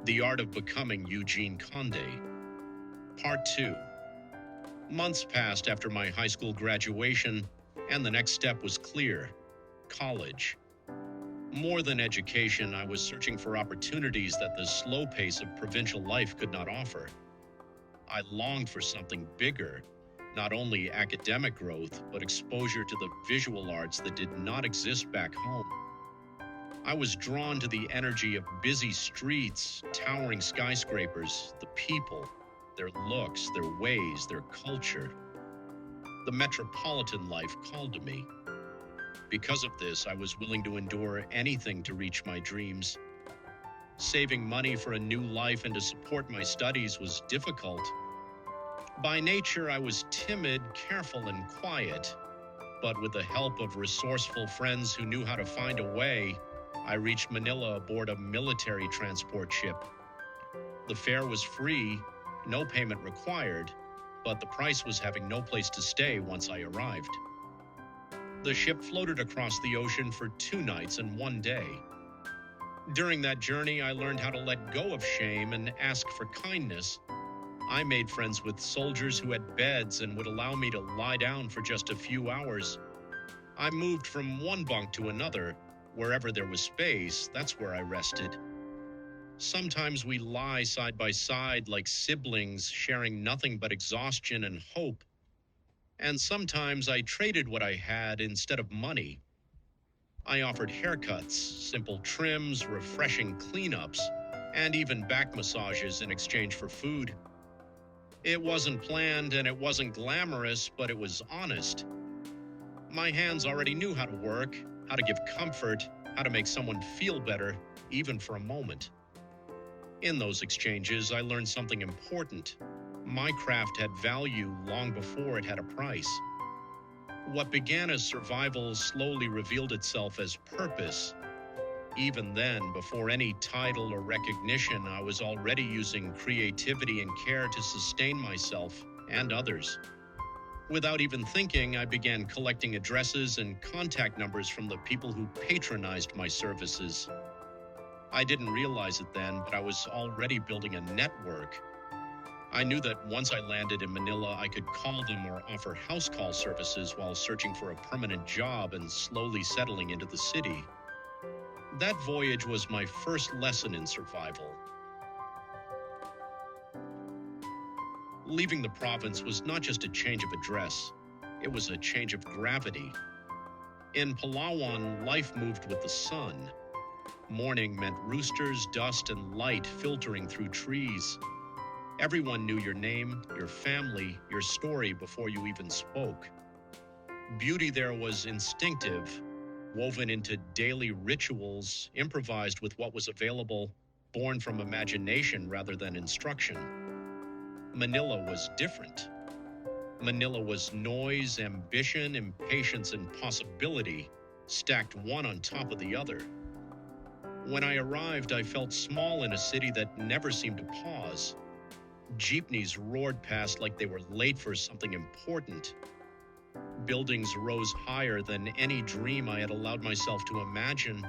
The Art of Becoming Eugene Conde. Part 2. Months passed after my high school graduation, and the next step was clear: college. More than education, I was searching for opportunities that the slow pace of provincial life could not offer. I longed for something bigger, not only academic growth, but exposure to the visual arts that did not exist back home. I was drawn to the energy of busy streets, towering skyscrapers, the people, their looks, their ways, their culture. The metropolitan life called to me. Because of this, I was willing to endure anything to reach my dreams. Saving money for a new life and to support my studies was difficult. By nature, I was timid, careful, and quiet. But with the help of resourceful friends who knew how to find a way, I reached Manila aboard a military transport ship. The fare was free, no payment required, but the price was having no place to stay once I arrived. The ship floated across the ocean for 2 nights and 1 day. During that journey, I learned how to let go of shame and ask for kindness. I made friends with soldiers who had beds and would allow me to lie down for just a few hours. I moved from one bunk to another. Wherever there was space, that's where I rested. Sometimes we lie side by side like siblings, sharing nothing but exhaustion and hope. And sometimes I traded what I had instead of money. I offered haircuts, simple trims, refreshing cleanups, and even back massages in exchange for food. It wasn't planned and it wasn't glamorous, but it was honest. My hands already knew how to work, how to give comfort, how to make someone feel better, even for a moment. In those exchanges, I learned something important. My craft had value long before it had a price. What began as survival slowly revealed itself as purpose. Even then, before any title or recognition, I was already using creativity and care to sustain myself and others. Without even thinking, I began collecting addresses and contact numbers from the people who patronized my services. I didn't realize it then, but I was already building a network. I knew that once I landed in Manila, I could call them or offer house call services while searching for a permanent job and slowly settling into the city. That voyage was my first lesson in survival. Leaving the province was not just a change of address, it was a change of gravity. In Palawan, life moved with the sun. Morning meant roosters, dust, and light filtering through trees. Everyone knew your name, your family, your story before you even spoke. Beauty there was instinctive, woven into daily rituals, improvised with what was available, born from imagination rather than instruction. Manila was different. Manila was noise, ambition, impatience, and possibility, stacked one on top of the other. When I arrived, I felt small in a city that never seemed to pause. Jeepneys roared past like they were late for something important. Buildings rose higher than any dream I had allowed myself to imagine.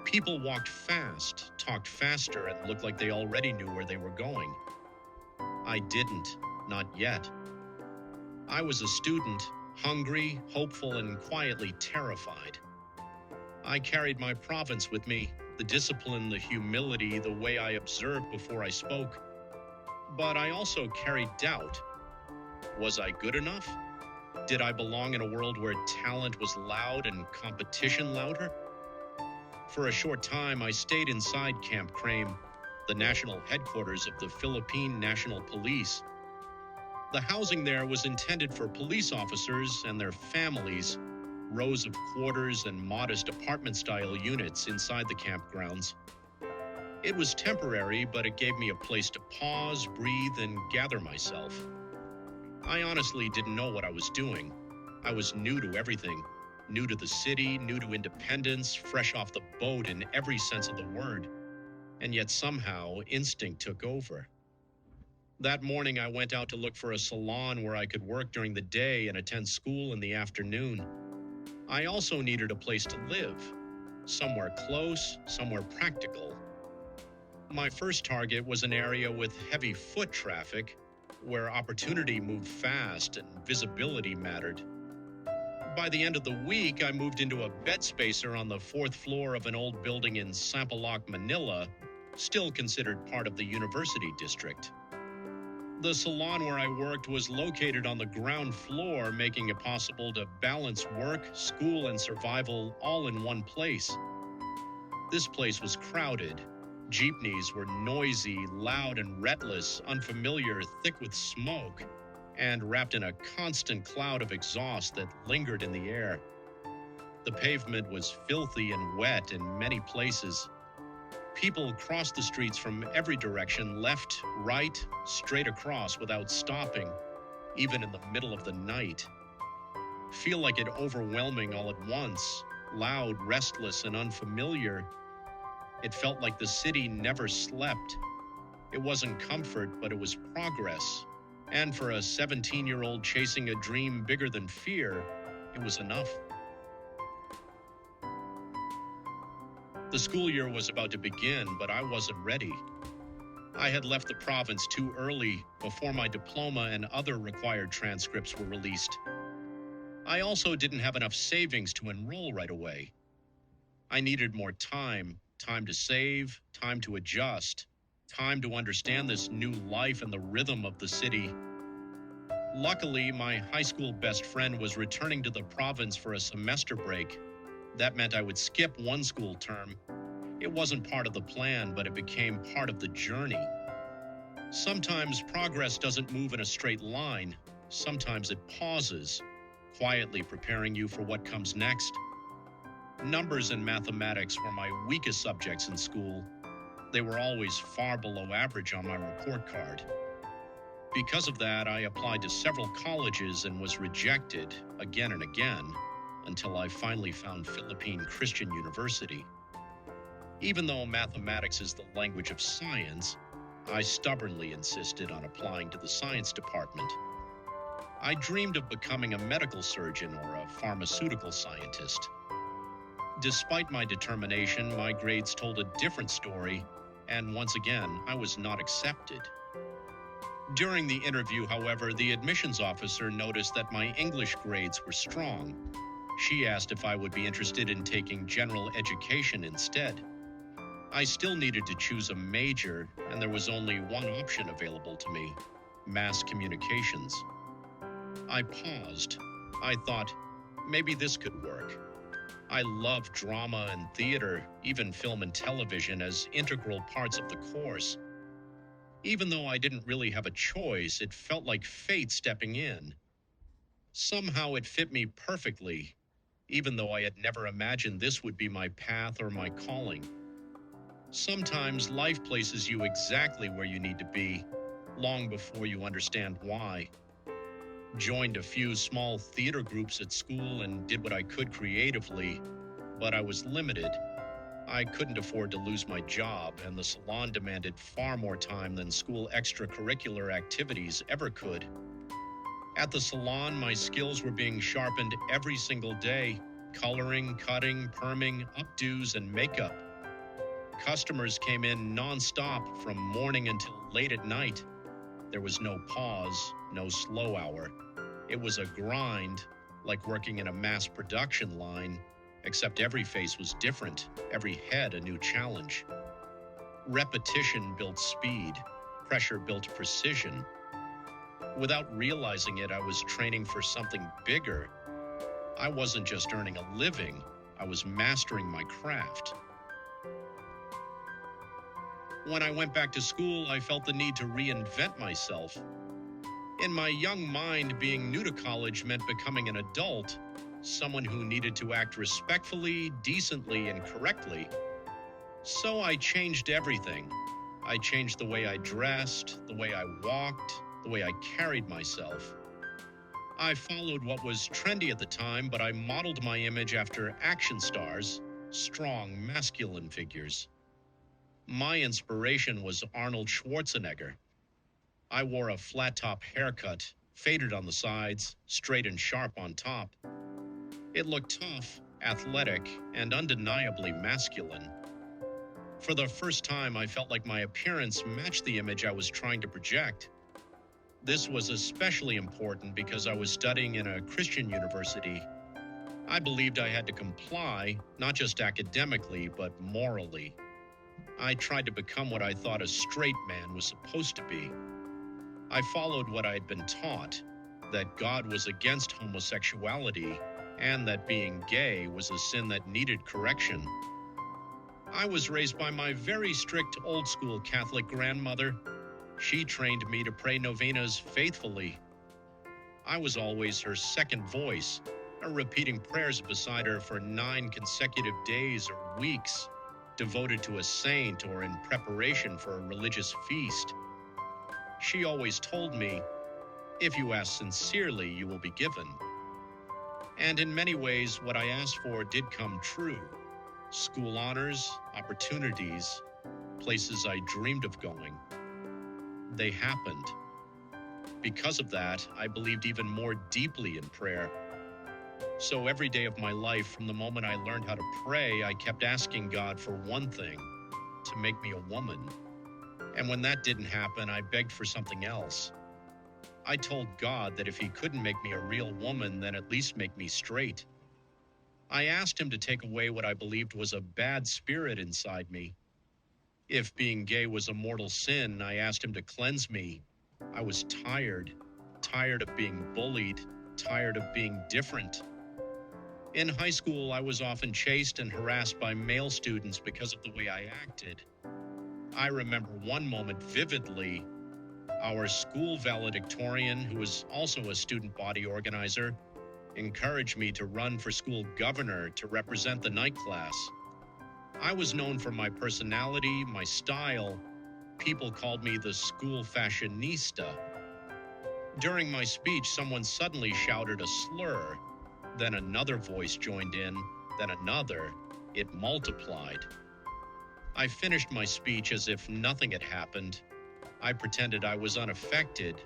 People walked fast, talked faster, and looked like they already knew where they were going. I didn't, not yet. I was a student, hungry, hopeful, and quietly terrified. I carried my province with me, the discipline, the humility, the way I observed before I spoke. But I also carried doubt. Was I good enough? Did I belong in a world where talent was loud and competition louder? For a short time, I stayed inside Camp Crame, the national headquarters of the Philippine National Police. The housing there was intended for police officers and their families, rows of quarters and modest apartment-style units inside the campgrounds. It was temporary, but it gave me a place to pause, breathe, and gather myself. I honestly didn't know what I was doing. I was new to everything, new to the city, new to independence, fresh off the boat in every sense of the word. And yet somehow, instinct took over. That morning, I went out to look for a salon where I could work during the day and attend school in the afternoon. I also needed a place to live, somewhere close, somewhere practical. My first target was an area with heavy foot traffic, where opportunity moved fast and visibility mattered. By the end of the week, I moved into a bed spacer on the fourth floor of an old building in Sampaloc, Manila, still considered part of the university district. The salon where I worked was located on the ground floor, making it possible to balance work, school, and survival all in one place. This place was crowded. Jeepneys were noisy, loud, and restless, unfamiliar, thick with smoke, and wrapped in a constant cloud of exhaust that lingered in the air. The pavement was filthy and wet in many places. People crossed the streets from every direction, left, right, straight across without stopping, even in the middle of the night. Feel like it overwhelming all at once, loud, restless, and unfamiliar. It felt like the city never slept. It wasn't comfort, but it was progress. And for a 17-year-old chasing a dream bigger than fear, it was enough. The school year was about to begin, but I wasn't ready. I had left the province too early, before my diploma and other required transcripts were released. I also didn't have enough savings to enroll right away. I needed more time to save, time to adjust, time to understand this new life and the rhythm of the city. Luckily, my high school best friend was returning to the province for a semester break. That meant I would skip one school term. It wasn't part of the plan, but it became part of the journey. Sometimes progress doesn't move in a straight line. Sometimes it pauses, quietly preparing you for what comes next. Numbers and mathematics were my weakest subjects in school. They were always far below average on my report card. Because of that, I applied to several colleges and was rejected again and again until I finally found Philippine Christian University. Even though mathematics is the language of science, I stubbornly insisted on applying to the science department. I dreamed of becoming a medical surgeon or a pharmaceutical scientist. Despite my determination, my grades told a different story, and once again, I was not accepted. During the interview, however, the admissions officer noticed that my English grades were strong. She asked if I would be interested in taking general education instead. I still needed to choose a major, and there was only one option available to me: mass communications. I paused. I thought, maybe this could work. I love drama and theater, even film and television, as integral parts of the course. Even though I didn't really have a choice, it felt like fate stepping in. Somehow it fit me perfectly, even though I had never imagined this would be my path or my calling. Sometimes life places you exactly where you need to be, long before you understand why. Joined a few small theater groups at school and did what I could creatively, but I was limited. I couldn't afford to lose my job, and the salon demanded far more time than school extracurricular activities ever could. At the salon, my skills were being sharpened every single day: coloring, cutting, perming, updos, and makeup. Customers came in non-stop from morning until late at night. There was no pause, no slow hour. It was a grind, like working in a mass production line, except every face was different, every head a new challenge. Repetition built speed, pressure built precision. Without realizing it, I was training for something bigger. I wasn't just earning a living, I was mastering my craft. When I went back to school, I felt the need to reinvent myself. In my young mind, being new to college meant becoming an adult, someone who needed to act respectfully, decently, and correctly. So I changed everything. I changed the way I dressed, the way I walked, the way I carried myself. I followed what was trendy at the time, but I modeled my image after action stars, strong, masculine figures. My inspiration was Arnold Schwarzenegger. I wore a flat-top haircut, faded on the sides, straight and sharp on top. It looked tough, athletic, and undeniably masculine. For the first time, I felt like my appearance matched the image I was trying to project. This was especially important because I was studying in a Christian university. I believed I had to comply, not just academically, but morally. I tried to become what I thought a straight man was supposed to be. I followed what I had been taught, that God was against homosexuality and that being gay was a sin that needed correction. I was raised by my very strict old-school Catholic grandmother. She trained me to pray novenas faithfully. I was always her second voice, repeating prayers beside her for 9 consecutive days or weeks, devoted to a saint or in preparation for a religious feast. She always told me, "If you ask sincerely, you will be given." And in many ways, what I asked for did come true. School honors, opportunities, places I dreamed of going. They happened. Because of that, I believed even more deeply in prayer. So every day of my life, from the moment I learned how to pray, I kept asking God for one thing, to make me a woman. And when that didn't happen, I begged for something else. I told God that if he couldn't make me a real woman, then at least make me straight. I asked him to take away what I believed was a bad spirit inside me. If being gay was a mortal sin, I asked him to cleanse me. I was tired of being bullied, tired of being different. In high school, I was often chased and harassed by male students because of the way I acted. I remember one moment vividly. Our school valedictorian, who was also a student body organizer, encouraged me to run for school governor to represent the night class. I was known for my personality, my style. People called me the school fashionista. During my speech, someone suddenly shouted a slur. Then another voice joined in, then another. It multiplied. I finished my speech as if nothing had happened. I pretended I was unaffected,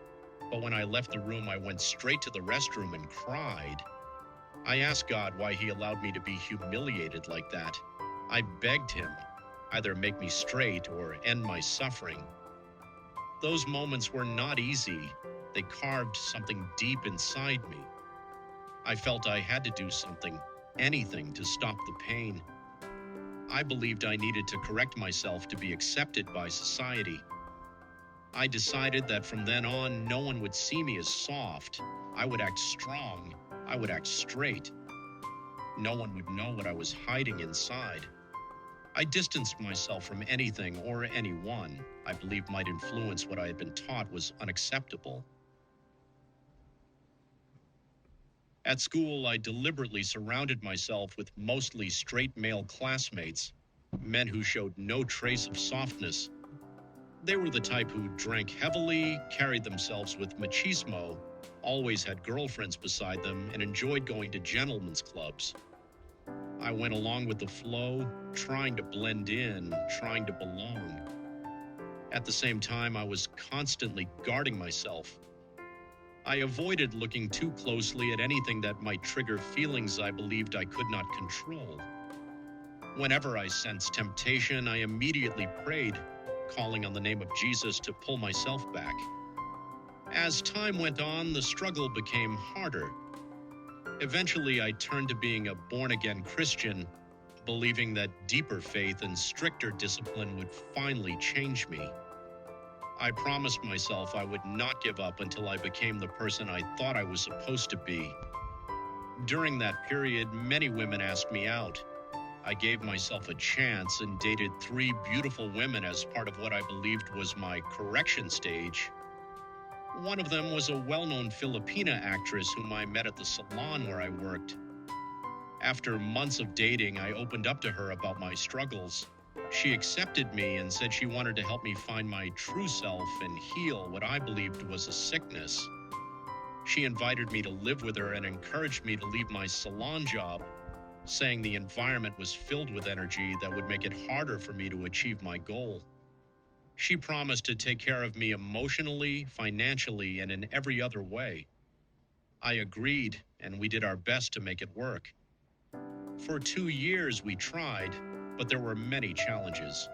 but when I left the room, I went straight to the restroom and cried. I asked God why he allowed me to be humiliated like that. I begged him, either make me straight or end my suffering. Those moments were not easy. They carved something deep inside me. I felt I had to do something, anything to stop the pain. I believed I needed to correct myself to be accepted by society. I decided that from then on, no one would see me as soft. I would act strong. I would act straight. No one would know what I was hiding inside. I distanced myself from anything or anyone I believed might influence what I had been taught was unacceptable. At school, I deliberately surrounded myself with mostly straight male classmates, men who showed no trace of softness. They were the type who drank heavily, carried themselves with machismo, always had girlfriends beside them, and enjoyed going to gentlemen's clubs. I went along with the flow, trying to blend in, trying to belong. At the same time, I was constantly guarding myself. I avoided looking too closely at anything that might trigger feelings I believed I could not control. Whenever I sensed temptation, I immediately prayed, calling on the name of Jesus to pull myself back. As time went on, the struggle became harder. Eventually, I turned to being a born-again Christian, believing that deeper faith and stricter discipline would finally change me. I promised myself I would not give up until I became the person I thought I was supposed to be. During that period, many women asked me out. I gave myself a chance and dated 3 beautiful women as part of what I believed was my correction stage. One of them was a well-known Filipina actress whom I met at the salon where I worked. After months of dating, I opened up to her about my struggles. She accepted me and said she wanted to help me find my true self and heal what I believed was a sickness. She invited me to live with her and encouraged me to leave my salon job, saying the environment was filled with energy that would make it harder for me to achieve my goal. She promised to take care of me emotionally, financially, and in every other way. I agreed, and we did our best to make it work. For 2 years we tried, but there were many challenges.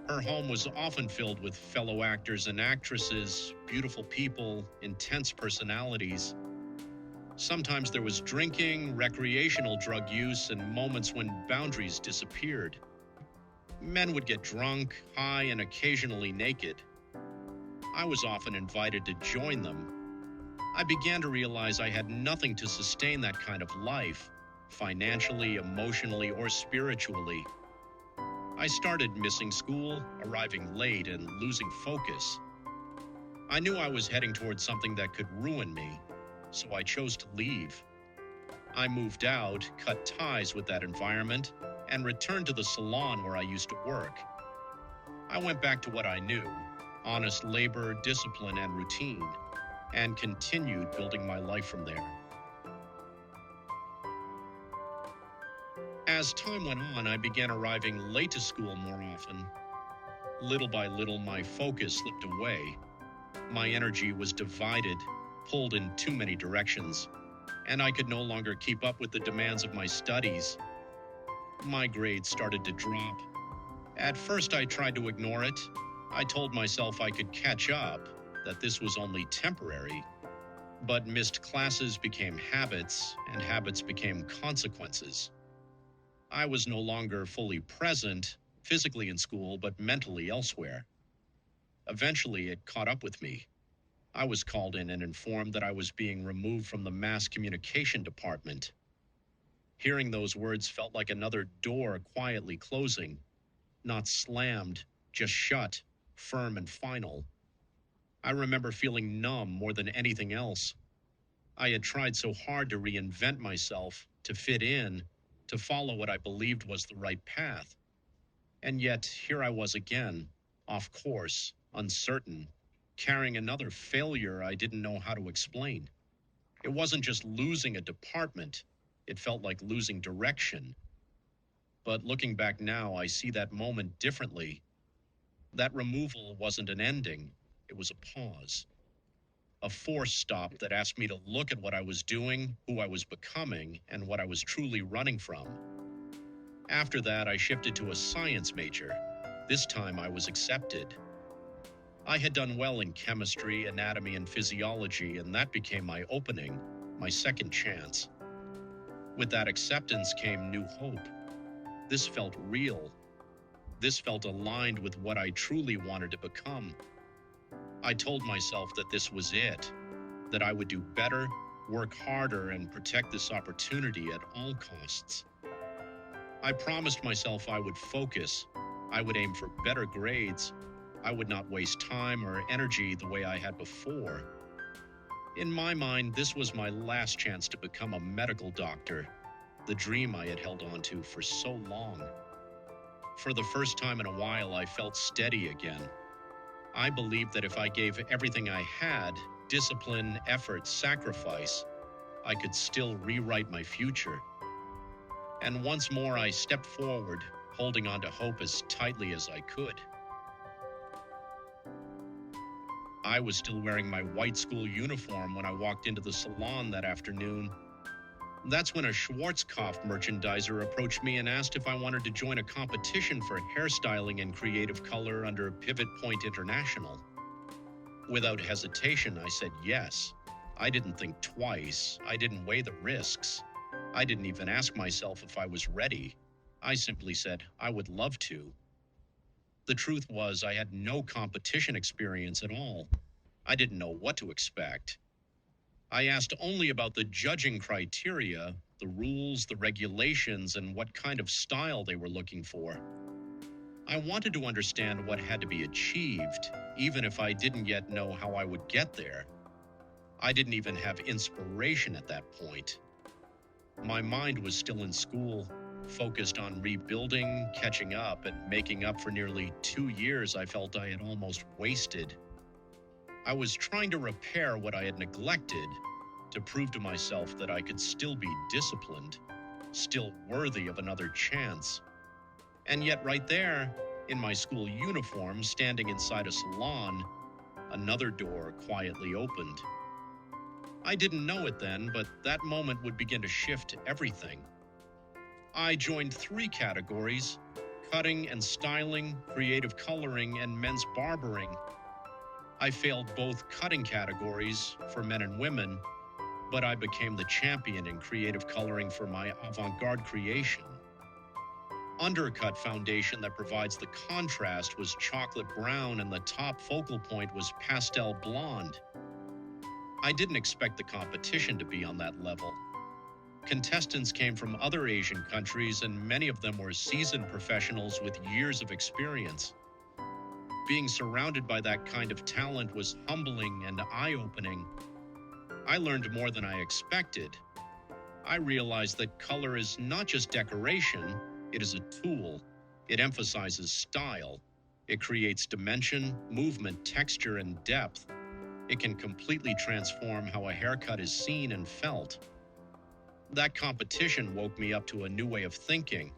Her home was often filled with fellow actors and actresses, beautiful people, intense personalities. Sometimes there was drinking, recreational drug use, and moments when boundaries disappeared. Men would get drunk, high, and occasionally naked. I was often invited to join them. I began to realize I had nothing to sustain that kind of life, financially, emotionally, or spiritually. I started missing school, arriving late, and losing focus. I knew I was heading towards something that could ruin me, so I chose to leave. I moved out, cut ties with that environment, and returned to the salon where I used to work. I went back to what I knew, honest labor, discipline, and routine, and continued building my life from there. As time went on, I began arriving late to school more often. Little by little, my focus slipped away. My energy was divided, pulled in too many directions, and I could no longer keep up with the demands of my studies. My grades started to drop. At first, I tried to ignore it. I told myself I could catch up, that this was only temporary. But missed classes became habits, and habits became consequences. I was no longer fully present, physically in school, but mentally elsewhere. Eventually, it caught up with me. I was called in and informed that I was being removed from the mass communication department. Hearing those words felt like another door quietly closing, not slammed, just shut, firm and final. I remember feeling numb more than anything else. I had tried so hard to reinvent myself, to fit in, to follow what I believed was the right path. And yet, here I was again, off course, uncertain, carrying another failure I didn't know how to explain. It wasn't just losing a department, it felt like losing direction. But looking back now, I see that moment differently. That removal wasn't an ending, it was a pause. A forced stop that asked me to look at what I was doing, who I was becoming, and what I was truly running from. After that, I shifted to a science major. This time I was accepted. I had done well in chemistry, anatomy, and physiology, and that became my opening, my second chance. With that acceptance came new hope. This felt real. This felt aligned with what I truly wanted to become. I told myself that this was it, that I would do better, work harder, and protect this opportunity at all costs. I promised myself I would focus, I would aim for better grades, I would not waste time or energy the way I had before. In my mind, this was my last chance to become a medical doctor, the dream I had held on to for so long. For the first time in a while, I felt steady again. I believed that if I gave everything I had, discipline, effort, sacrifice, I could still rewrite my future. And once more, I stepped forward, holding on to hope as tightly as I could. I was still wearing my white school uniform when I walked into the salon that afternoon. That's when a Schwarzkopf merchandiser approached me and asked if I wanted to join a competition for hairstyling and creative color under Pivot Point International. Without hesitation, I said yes. I didn't think twice. I didn't weigh the risks. I didn't even ask myself if I was ready. I simply said I would love to. The truth was I had no competition experience at all. I didn't know what to expect. I asked only about the judging criteria, the rules, the regulations, and what kind of style they were looking for. I wanted to understand what had to be achieved, even if I didn't yet know how I would get there. I didn't even have inspiration at that point. My mind was still in school, focused on rebuilding, catching up, and making up for nearly 2 years I felt I had almost wasted. I was trying to repair what I had neglected, to prove to myself that I could still be disciplined, still worthy of another chance. And yet right there, in my school uniform, standing inside a salon, another door quietly opened. I didn't know it then, but that moment would begin to shift everything. I joined 3 categories: cutting and styling, creative coloring, and men's barbering. I failed both cutting categories for men and women, but I became the champion in creative coloring for my avant-garde creation. Undercut foundation that provides the contrast was chocolate brown, and the top focal point was pastel blonde. I didn't expect the competition to be on that level. Contestants came from other Asian countries, and many of them were seasoned professionals with years of experience. Being surrounded by that kind of talent was humbling and eye-opening. I learned more than I expected. I realized that color is not just decoration, it is a tool. It emphasizes style. It creates dimension, movement, texture, and depth. It can completely transform how a haircut is seen and felt. That competition woke me up to a new way of thinking.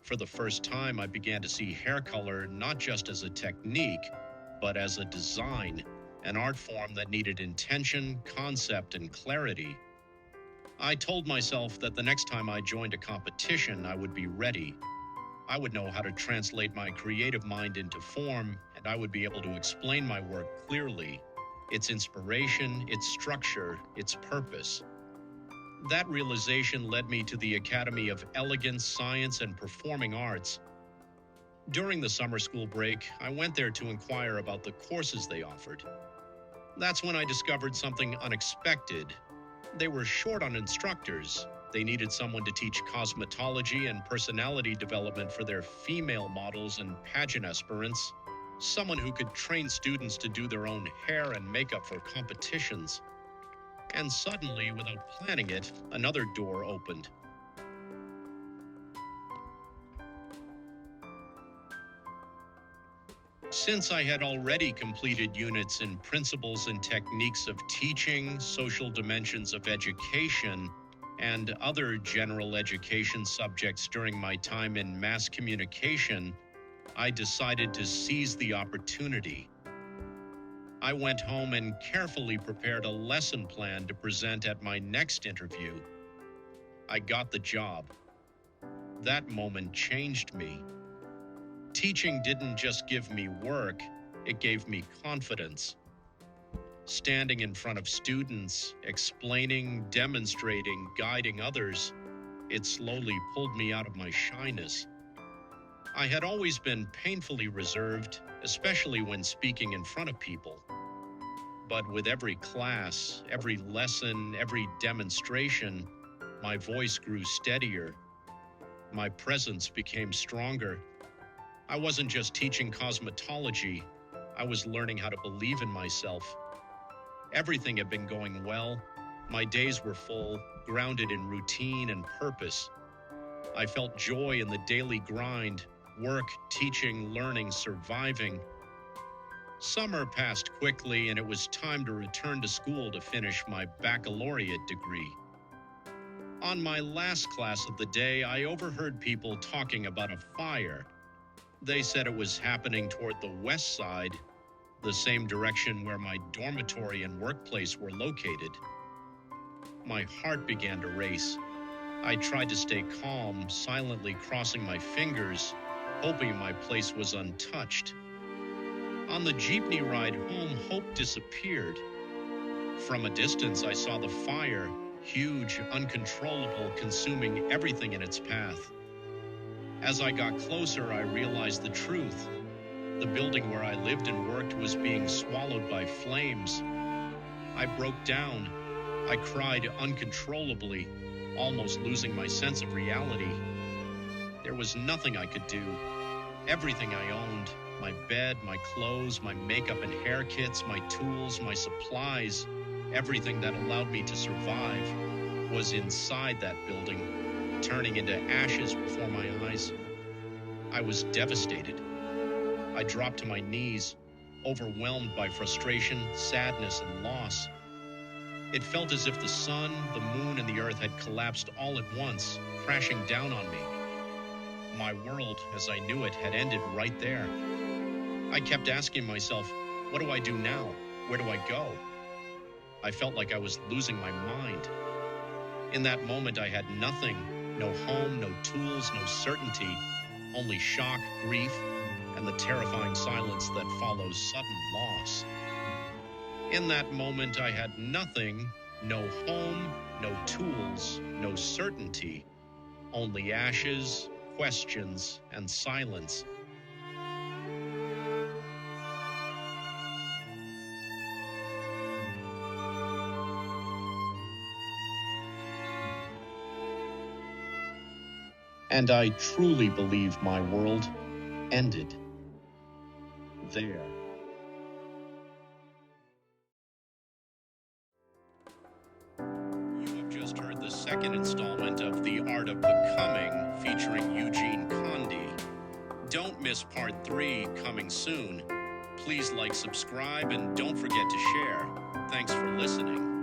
For the first time, I began to see hair color not just as a technique, but as a design, an art form that needed intention, concept, and clarity. I told myself that the next time I joined a competition, I would be ready. I would know how to translate my creative mind into form, and I would be able to explain my work clearly, its inspiration, its structure, its purpose. That realization led me to the Academy of Elegance, Science, and Performing Arts. During the summer school break, I went there to inquire about the courses they offered. That's when I discovered something unexpected. They were short on instructors. They needed someone to teach cosmetology and personality development for their female models and pageant aspirants, someone who could train students to do their own hair and makeup for competitions. And suddenly, without planning it, another door opened. Since I had already completed units in principles and techniques of teaching, social dimensions of education, and other general education subjects during my time in mass communication, I decided to seize the opportunity. I went home and carefully prepared a lesson plan to present at my next interview. I got the job. That moment changed me. Teaching didn't just give me work, it gave me confidence. Standing in front of students, explaining, demonstrating, guiding others, it slowly pulled me out of my shyness. I had always been painfully reserved, especially when speaking in front of people. But with every class, every lesson, every demonstration, my voice grew steadier. My presence became stronger. I wasn't just teaching cosmetology, I was learning how to believe in myself. Everything had been going well. My days were full, grounded in routine and purpose. I felt joy in the daily grind, work, teaching, learning, surviving. Summer passed quickly, and it was time to return to school to finish my baccalaureate degree. On my last class of the day, I overheard people talking about a fire. They said it was happening toward the west side, the same direction where my dormitory and workplace were located. My heart began to race. I tried to stay calm, silently crossing my fingers, hoping my place was untouched. On the jeepney ride home, hope disappeared. From a distance, I saw the fire, huge, uncontrollable, consuming everything in its path. As I got closer, I realized the truth. The building where I lived and worked was being swallowed by flames. I broke down. I cried uncontrollably, almost losing my sense of reality. There was nothing I could do. Everything I owned, my bed, my clothes, my makeup and hair kits, my tools, my supplies, everything that allowed me to survive, was inside that building, turning into ashes before my eyes. I was devastated. I dropped to my knees, overwhelmed by frustration, sadness, and loss. It felt as if the sun, the moon, and the earth had collapsed all at once, crashing down on me. My world, as I knew it, had ended right there. I kept asking myself, what do I do now? Where do I go? I felt like I was losing my mind. In that moment, I had nothing, no home, no tools, no certainty. only shock, grief, and the terrifying silence that follows sudden loss. In that moment, I had nothing, no home, no tools, no certainty, only ashes, questions, and silence. And I truly believe my world ended there. You have just heard the second installment of The Art of Becoming, featuring Eugene Condi. Don't miss part 3 coming soon. Please like, subscribe, and don't forget to share. Thanks for listening.